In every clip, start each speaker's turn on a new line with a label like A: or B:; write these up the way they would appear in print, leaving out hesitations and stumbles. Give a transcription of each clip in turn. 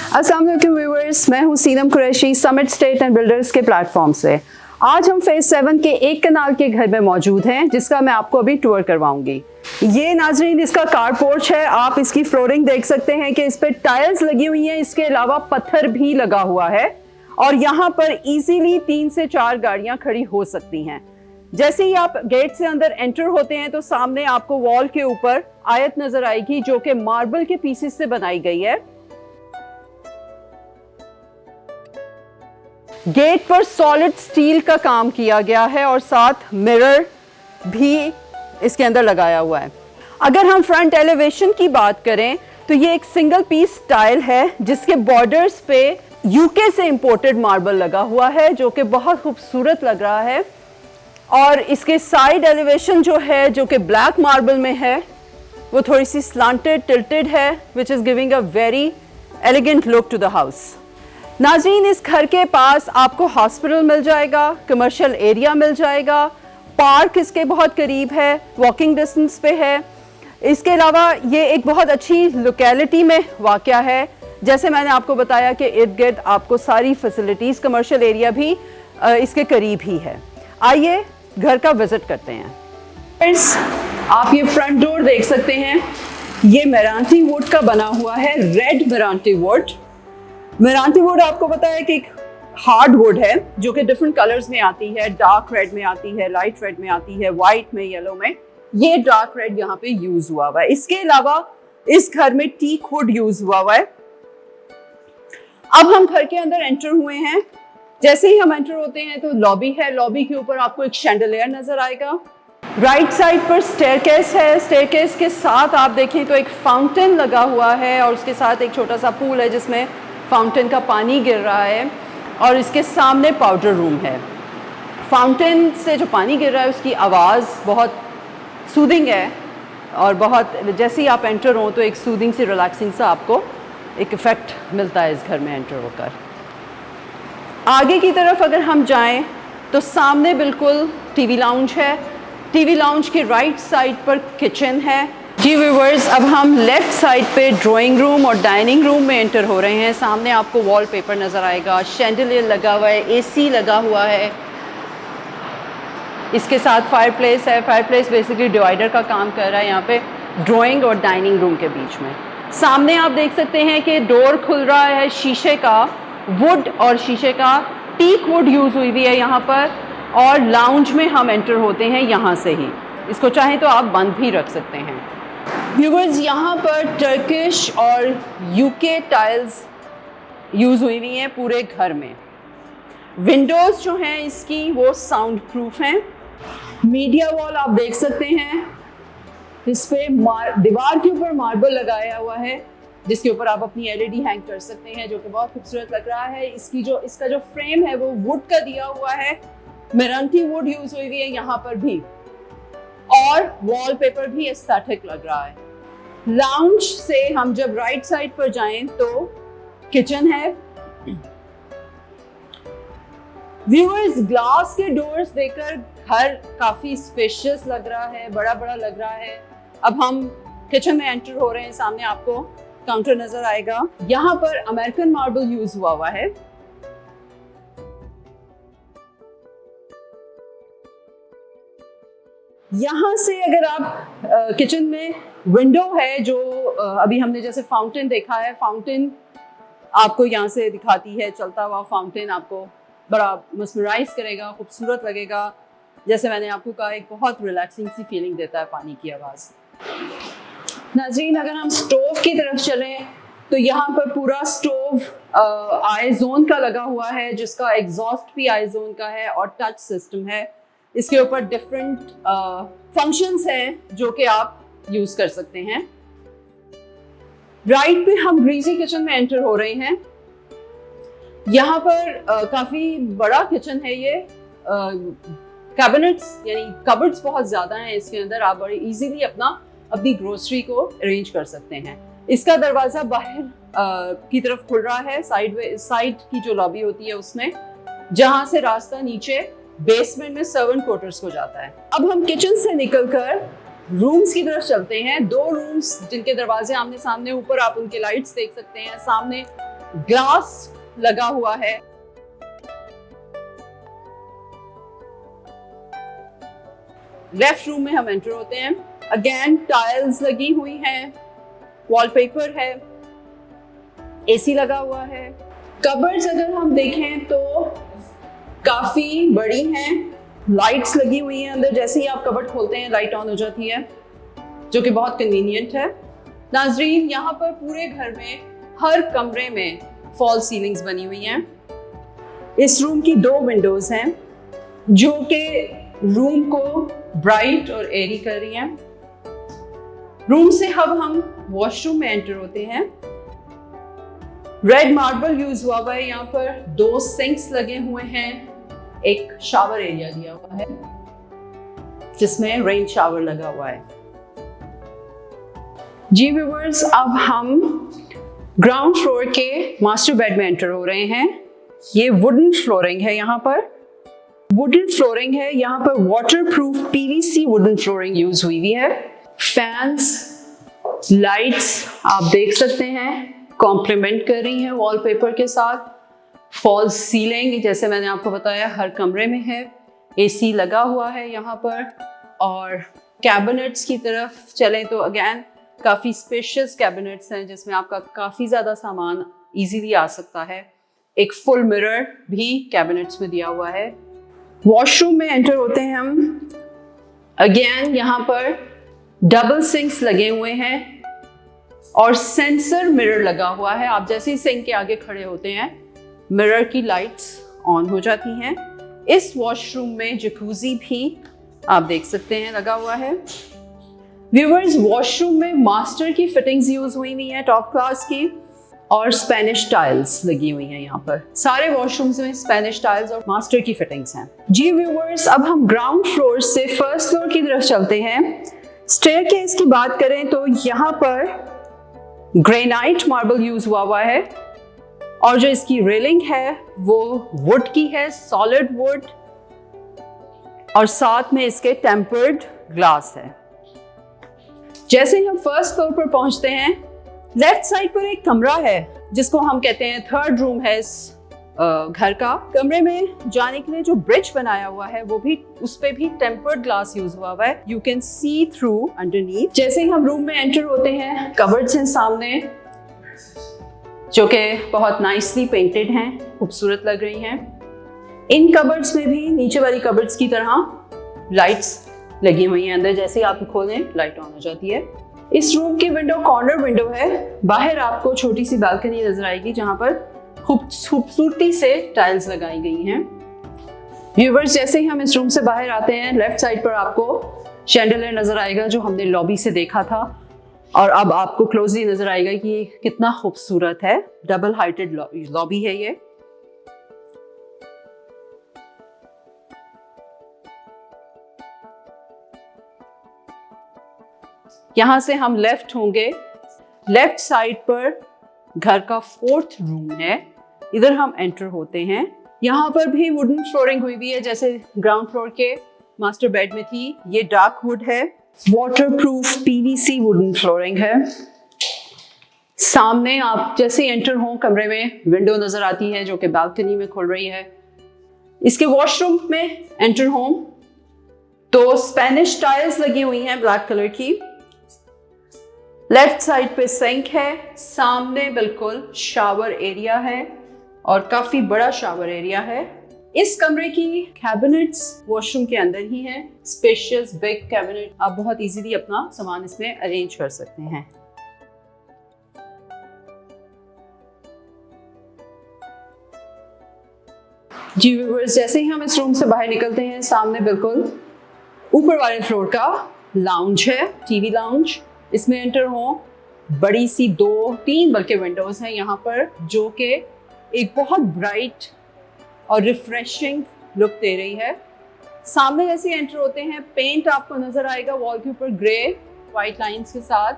A: अस्सलाम वालेकुम व्यूअर्स, मैं हूं Seenam Qureshi Summit estate and builders के प्लेटफॉर्म से। आज हम फेज 7 के एक कनाल के घर में मौजूद हैं, जिसका मैं आपको अभी टूर करवाऊंगी। ये नाजरीन इसका कार पोर्च है। आप इसकी फ्लोरिंग देख सकते हैं कि इस पे टाइल्स लगी हुई हैं, इसके अलावा पत्थर भी लगा हुआ है और यहाँ पर इजीली 3 से 4 गाड़ियां खड़ी हो सकती हैं। जैसे ही आप गेट से अंदर एंटर होते हैं तो सामने आपको वॉल के ऊपर आयत नजर आएगी जो कि मार्बल के पीसेस से बनाई गई है। गेट पर सॉलिड स्टील का काम किया गया है और साथ मिरर भी इसके अंदर लगाया हुआ है। अगर हम फ्रंट एलिवेशन की बात करें तो ये एक सिंगल पीस टाइल है जिसके बॉर्डर्स पे यूके से इंपोर्टेड मार्बल लगा हुआ है जो कि बहुत खूबसूरत लग रहा है। और इसके साइड एलिवेशन जो है, जो कि ब्लैक मार्बल में है, वो थोड़ी सी स्लांटेड टिल्टेड है, which is giving a very elegant look to the house. नाज़रीन, इस घर के पास आपको हॉस्पिटल मिल जाएगा, कमर्शियल एरिया मिल जाएगा, पार्क इसके बहुत करीब है, वॉकिंग डिस्टेंस पे है। इसके अलावा ये एक बहुत अच्छी लोकेलिटी में वाक़या है। जैसे मैंने आपको बताया कि इर्द गिर्द आपको सारी फैसिलिटीज़, कमर्शियल एरिया भी इसके करीब ही है। आइए घर का विजिट करते हैं। फ्रेंड्स, आप ये फ्रंट डोर देख सकते हैं। ये मेरांटी वुड का बना हुआ है, रेड मेरांटी वुड। मेरांटी वुड आपको पता है कि एक हार्ड वुड है जो कि डिफरेंट कलर्स में आती है। डार्क रेड में आती है, लाइट रेड में आती है, वाइट में, येलो में। ये डार्क रेड यहाँ पे यूज हुआ हुआ है। इसके अलावा इस घर में टीक वुड यूज हुआ हुआ है। अब हम घर के अंदर एंटर हुए हैं। जैसे ही हम एंटर होते हैं तो लॉबी है। लॉबी के ऊपर आपको एक शैंडलियर नजर आएगा। राइट साइड पर स्टेयरकेस है। स्टेयरकेस के साथ आप देखें तो एक फाउंटेन लगा हुआ है और उसके साथ एक छोटा सा पूल है जिसमें फाउंटेन का पानी गिर रहा है और इसके सामने पाउडर रूम है। फाउंटेन से जो पानी गिर रहा है उसकी आवाज़ बहुत सूदिंग है और बहुत, जैसे ही आप एंटर हो तो एक सूदिंग से रिलैक्सिंग सा आपको एक इफ़ेक्ट मिलता है इस घर में एंटर होकर। आगे की तरफ अगर हम जाएं तो सामने बिल्कुल टीवी लाउंज है। टीवी लाउंज के राइट साइड पर किचन है। जी व्यूअर्स, अब हम लेफ्ट साइड पे ड्राइंग रूम और डाइनिंग रूम में एंटर हो रहे हैं। सामने आपको वॉलपेपर नज़र आएगा, शैंडलियर लगा हुआ है, एसी लगा हुआ है। इसके साथ फायरप्लेस है। फायरप्लेस बेसिकली डिवाइडर का काम कर रहा है यहाँ पे ड्राइंग और डाइनिंग रूम के बीच में। सामने आप देख सकते हैं कि डोर खुल रहा है शीशे का, वुड और शीशे का, टीक वुड यूज़ हुई हुई है यहाँ पर। और लाउंज में हम एंटर होते हैं यहाँ से ही। इसको चाहें तो आप बंद भी रख सकते हैं। व्यूअर्स, यहाँ पर टर्किश और यूके टाइल्स यूज़ हुई हुई हैं पूरे घर में। विंडोज़ जो हैं इसकी वो साउंड प्रूफ हैं। मीडिया वॉल आप देख सकते हैं, इस पे दीवार के ऊपर मार्बल लगाया हुआ है जिसके ऊपर आप अपनी एलईडी हैंग कर सकते हैं, जो कि बहुत खूबसूरत लग रहा है। इसका जो फ्रेम है वो वुड का दिया हुआ है। मेरांटी वुड यूज हुई हुई है यहाँ पर भी और वॉलपेपर भी एस्थेटिक लग रहा है। लाउंज से हम जब राइट साइड पर जाएं तो किचन है। व्यूअर्स, ग्लास के डोर्स देखकर घर काफी स्पेशियस लग रहा है, बड़ा बड़ा लग रहा है। अब हम किचन में एंटर हो रहे हैं। सामने आपको काउंटर नजर आएगा। यहाँ पर अमेरिकन मार्बल यूज हुआ है। यहाँ से अगर आप किचन में विंडो है जो अभी हमने जैसे फाउंटेन देखा है, फाउंटेन आपको यहाँ से दिखाती है। चलता हुआ फाउंटेन आपको बड़ा मस्मराइज करेगा, खूबसूरत लगेगा। जैसे मैंने आपको कहा, एक बहुत रिलैक्सिंग सी फीलिंग देता है पानी की आवाज़। नाज़रीन, अगर हम स्टोव की तरफ चलें तो यहाँ पर पूरा स्टोव आई जोन का लगा हुआ है, जिसका एग्जॉस्ट भी आई जोन का है और टच सिस्टम है। इसके ऊपर डिफरेंट फंक्शंस हैं जो कि आप यूज कर सकते हैं। राइट पे हम ग्रीजी किचन में एंटर हो रहे हैं। यहाँ पर काफी बड़ा किचन है ये। कैबिनेट्स यानी कबर्ड्स बहुत ज्यादा हैं इसके अंदर। आप बड़े इजीली अपनी ग्रोसरी को अरेंज कर सकते हैं। इसका दरवाजा बाहर की तरफ खुल रहा है, साइड की जो लॉबी होती है उसमें, जहां से रास्ता नीचे बेसमेंट में सर्वेंट क्वार्टर्स को जाता है। अब हम किचन से निकलकर रूम्स की तरफ चलते हैं। 2 रूम्स जिनके दरवाजे आमने सामने, ऊपर आप उनके लाइट्स देख सकते हैं। सामने ग्लास लगा हुआ है। लेफ्ट रूम में हम एंटर होते हैं। अगेन टाइल्स लगी हुई हैं, वॉलपेपर है, एसी लगा हुआ है। कबर्ड्स अगर हम देखें तो काफी बड़ी हैं, लाइट्स लगी हुई हैं अंदर। जैसे ही आप कबर्ड खोलते हैं लाइट ऑन हो जाती है, जो कि बहुत कन्वीनियंट है। नाजरीन, यहाँ पर पूरे घर में हर कमरे में फॉल सीलिंग्स बनी हुई हैं। इस रूम की 2 विंडोज हैं जो कि रूम को ब्राइट और एयरी कर रही हैं। रूम से अब हम वॉशरूम में एंटर होते हैं। रेड मार्बल यूज हुआ है यहाँ पर, 2 सिंक्स लगे हुए हैं, एक शावर एरिया दिया हुआ है जिसमें रेन शावर लगा हुआ है। जी व्यूअर्स, अब हम ग्राउंड फ्लोर के मास्टर बेड में एंटर हो रहे हैं। ये वुडन फ्लोरिंग है, यहाँ पर वुडन फ्लोरिंग है। यहाँ पर waterproof PVC wooden flooring use हुई हुई है। फैंस, लाइट्स आप देख सकते हैं कॉम्प्लीमेंट कर रही हैं वॉलपेपर के साथ। फॉल सीलिंग जैसे मैंने आपको बताया हर कमरे में है। एसी लगा हुआ है यहाँ पर। और कैबिनेट्स की तरफ चलें तो अगेन काफ़ी स्पेशियस कैबिनेट्स हैं जिसमें आपका काफ़ी ज़्यादा सामान इजीली आ सकता है। एक फुल मिरर भी कैबिनेट्स में दिया हुआ है। वॉशरूम में एंटर होते हैं हम। अगेन यहाँ पर डबल सिंक्स लगे हुए हैं और सेंसर मिरर लगा हुआ है। आप जैसे ही सिंक के आगे खड़े होते हैं मिरर की लाइट्स ऑन हो जाती हैं। इस वॉशरूम में जकूजी भी आप देख सकते हैं लगा हुआ है। व्यूअर्स, वॉशरूम में मास्टर की फिटिंग्स यूज हुई हुई हैं टॉप क्लास की, और स्पेनिश टाइल्स लगी हुई हैं। यहाँ पर सारे वॉशरूम्स में स्पेनिश टाइल्स और मास्टर की फिटिंग्स हैं। जी व्यूअर्स, अब हम ग्राउंड फ्लोर से फर्स्ट फ्लोर की तरफ चलते हैं। स्टेयरकेस की बात करें तो यहाँ पर ग्रेनाइट मार्बल यूज हुआ है और जो इसकी रेलिंग है वो वुड की है, सॉलिड वुड, और साथ में इसके टेम्पर्ड ग्लास है। जैसे ही हम फर्स्ट फ्लोर पर पहुंचते हैं, लेफ्ट साइड पर एक कमरा है जिसको हम कहते हैं थर्ड रूम है इस घर का। कमरे में जाने के लिए जो ब्रिज बनाया हुआ है वो भी, उस पे भी टेम्पर्ड ग्लास यूज हुआ है। You can see through underneath. जैसे ही हम रूम में एंटर होते हैं, कबर्ड्स हैं सामने जो कि बहुत नाइसली पेंटेड हैं, खूबसूरत लग रही हैं। इन कबर्ड्स में भी नीचे वाली कबर्ड्स की तरह लाइट्स लगी हुई हैं अंदर। जैसे ही आप खोलें लाइट ऑन हो जाती है। इस रूम की विंडो कॉर्नर विंडो है। बाहर आपको छोटी सी बालकनी नजर आएगी जहां पर खूबसूरती से टाइल्स लगाई गई हैं। व्यूअर्स, जैसे ही हम इस रूम से बाहर आते हैं, लेफ्ट साइड पर आपको शैंडलियर नजर आएगा जो हमने लॉबी से देखा था, और अब आपको क्लोजली नजर आएगा कि ये कितना खूबसूरत है। डबल हाइटेड लॉबी है ये। यहां से हम लेफ्ट होंगे। लेफ्ट साइड पर घर का 4th रूम है, इधर हम एंटर होते हैं। यहाँ पर भी वुडन फ्लोरिंग हुई हुई है जैसे ग्राउंड फ्लोर के मास्टर बेड में थी। ये डार्क वुड है, वाटरप्रूफ पीवीसी वुडन फ्लोरिंग है। सामने आप जैसे एंटर हो कमरे में विंडो नजर आती है जो कि बालकनी में खुल रही है। इसके वॉशरूम में एंटर हो तो स्पेनिश टाइल्स लगी हुई हैं ब्लैक कलर की। लेफ्ट साइड पे सिंक है, सामने बिल्कुल शावर एरिया है और काफी बड़ा शावर एरिया है। इस कमरे की कैबिनेट्स वॉशरूम के अंदर ही हैं। स्पेशियस बिग कैबिनेट, आप बहुत इजीली अपना सामान इसमें अरेंज कर सकते हैं। जी व्यूअर्स, जैसे ही हम इस रूम से बाहर निकलते हैं, सामने बिल्कुल ऊपर वाले फ्लोर का लाउंज है, टीवी लाउंज। इसमें एंटर हो, बड़ी सी 2-3 बल्कि विंडोज हैं यहाँ पर जो कि एक बहुत ब्राइट और रिफ्रेशिंग लुक दे रही है। सामने जैसे एंटर होते हैं, पेंट आपको नजर आएगा वॉल के ऊपर ग्रे वाइट लाइंस के साथ,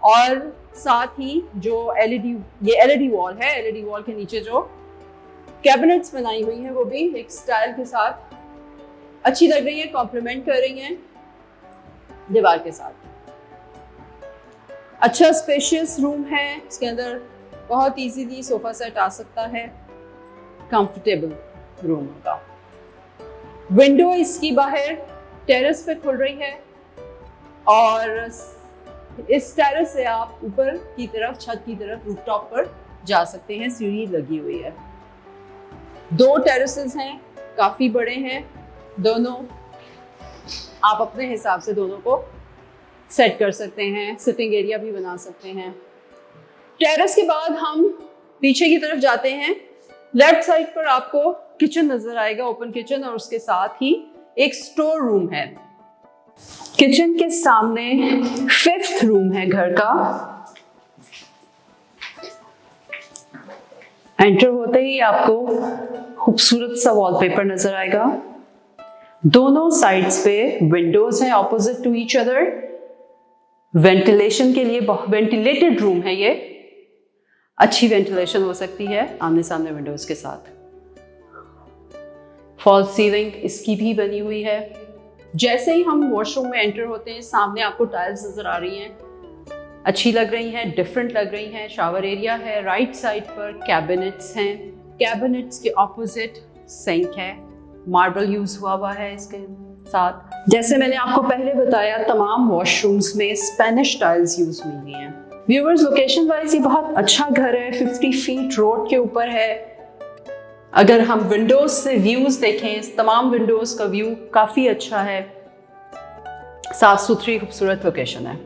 A: और साथ ही जो एलईडी वॉल है, एलईडी वॉल के नीचे जो कैबिनेट्स बनाई हुई हैं वो भी एक स्टाइल के साथ अच्छी लग रही है, कॉम्प्लीमेंट कर रही हैं दीवार के साथ। अच्छा स्पेशियस रूम है, इसके अंदर बहुत इजीली सोफा सेट आ सकता है कंफर्टेबल रूम का। विंडो इसकी बाहर टेरेस पे खुल रही है और इस टेरेस से आप ऊपर की तरफ, छत की तरफ, रूफटॉप पर जा सकते हैं। सीढ़ी लगी हुई है। 2 टेरेसेस हैं, काफी बड़े हैं दोनों। आप अपने हिसाब से दोनों को सेट कर सकते हैं, सिटिंग एरिया भी बना सकते हैं। टेरेस के बाद हम पीछे की तरफ जाते हैं। लेफ्ट साइड पर आपको किचन नजर आएगा, ओपन किचन, और उसके साथ ही एक स्टोर रूम है। किचन के सामने 5th रूम है घर का। एंटर होते ही आपको खूबसूरत सा वॉलपेपर नजर आएगा। दोनों साइड्स पे विंडोज हैं opposite to each other. Ventilation के लिए वेंटिलेटेड रूम है ये। अच्छी वेंटिलेशन हो सकती है आमने सामने विंडोज के साथ। फॉल सीलिंग इसकी भी बनी हुई है। जैसे ही हम वॉशरूम में एंटर होते हैं, सामने आपको टाइल्स नजर आ रही हैं, अच्छी लग रही हैं, डिफरेंट लग रही हैं। शावर एरिया है। राइट साइड पर कैबिनेट्स हैं। कैबिनेट्स के ऑपोजिट सिंक है, मार्बल यूज हुआ है इसके साथ। जैसे मैंने आपको पहले बताया, तमाम वॉशरूम्स में स्पेनिश टाइल्स यूज हुई हुई हैं। व्यूअर्स, लोकेशन वाइज ये बहुत अच्छा घर है। 50 फीट रोड के ऊपर है। अगर हम विंडोज से व्यूज देखें, तमाम विंडोज का व्यू काफी अच्छा है। साफ सुथरी खूबसूरत लोकेशन है।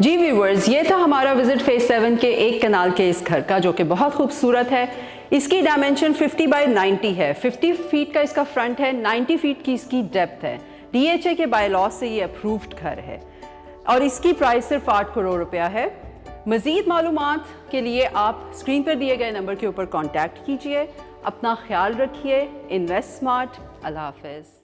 A: जी व्यूअर्स, ये था हमारा विजिट फेज 7 के एक कनाल के इस घर का, जो कि बहुत खूबसूरत है। इसकी डायमेंशन 50 बाय 90 है। 50 फीट का इसका फ्रंट है, 90 फीट की इसकी डेप्थ है। DHA के बायलॉज से ये अप्रूव्ड घर है और इसकी प्राइस सिर्फ 8 करोड़ रुपया है। मज़ीद मालूमात के लिए आप स्क्रीन पर दिए गए नंबर के ऊपर कॉन्टैक्ट कीजिए। अपना ख्याल रखिए। Invest smart. अल्लाह हाफ़िज़।